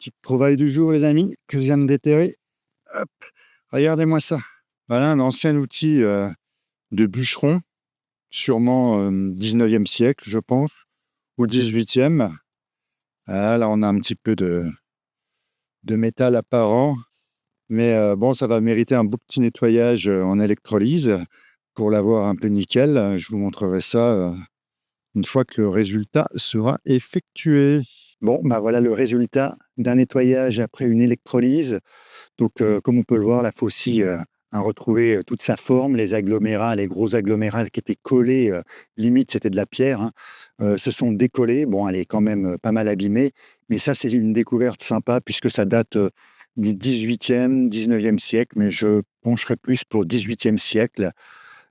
Petite trouvaille du jour, les amis, que je viens de déterrer. Hop, regardez-moi ça. Voilà un ancien outil de bûcheron, sûrement 19e siècle, je pense, ou 18e. Ah, là, on a un petit peu de métal apparent, mais bon, ça va mériter un beau petit nettoyage en électrolyse pour l'avoir un peu nickel. Je vous montrerai ça une fois que le résultat sera effectué. Bon, bah voilà le résultat d'un nettoyage après une électrolyse. Donc, comme on peut le voir, la faucille a retrouvé toute sa forme. Les agglomérats, les gros agglomérats qui étaient collés, limite c'était de la pierre, hein, se sont décollés. Bon, elle est quand même pas mal abîmée, mais ça, c'est une découverte sympa puisque ça date du 18e, 19e siècle, mais je pencherais plus pour 18e siècle.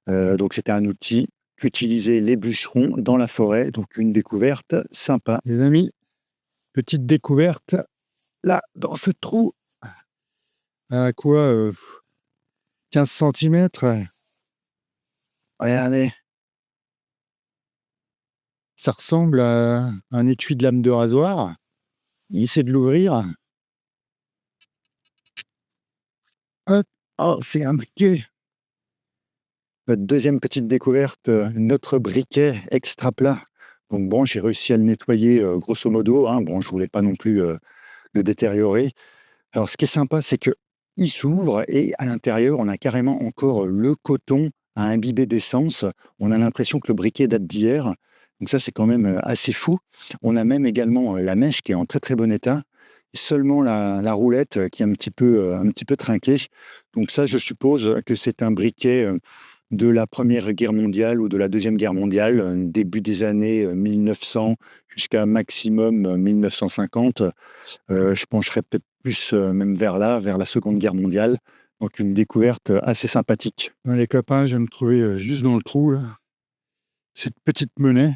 Donc, c'était un outil qu'utilisaient les bûcherons dans la forêt. Donc, une découverte sympa. Les amis, petite découverte là, dans ce trou. À quoi 15 centimètres. Regardez, ça ressemble à un étui de lame de rasoir. Il essaie de l'ouvrir. Hop, oh, c'est un briquet. Notre deuxième petite découverte, notre briquet extra plat. Donc bon, j'ai réussi à le nettoyer grosso modo, hein. Bon, je voulais pas non plus le détériorer. Alors, ce qui est sympa, c'est que il s'ouvre et à l'intérieur, on a carrément encore le coton à imbiber d'essence. On a l'impression que le briquet date d'hier. Donc ça, c'est quand même assez fou. On a même également la mèche qui est en très très bon état. Et seulement la roulette qui est un petit peu trinquée. Donc ça, je suppose que c'est un briquet de la Première Guerre mondiale ou de la Deuxième Guerre mondiale, début des années 1900 jusqu'à maximum 1950. Je pencherais peut-être plus même vers là, vers la Seconde Guerre mondiale. Donc une découverte assez sympathique. Les copains, je viens de trouver juste dans le trou, là, cette petite monnaie.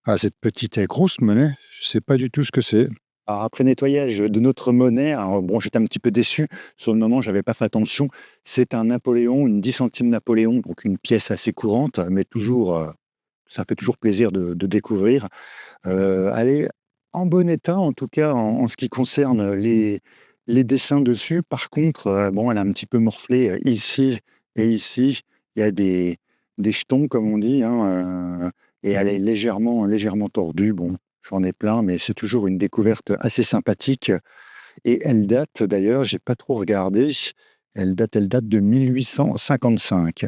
Ah, cette petite et grosse monnaie, je sais pas du tout ce que c'est. Alors après nettoyage de notre monnaie, alors bon, j'étais un petit peu déçu. Sur le moment, j'avais pas fait attention. C'est un Napoléon, une 10 centimes Napoléon, donc une pièce assez courante, mais toujours, ça fait toujours plaisir de découvrir. Elle est en bon état, en tout cas en ce qui concerne les dessins dessus. Par contre, bon, elle a un petit peu morflé, ici et ici. Il y a des jetons comme on dit, hein, et elle est légèrement tordue. Bon, j'en ai plein, mais c'est toujours une découverte assez sympathique et elle date d'ailleurs, j'ai pas trop regardé, elle date de 1855.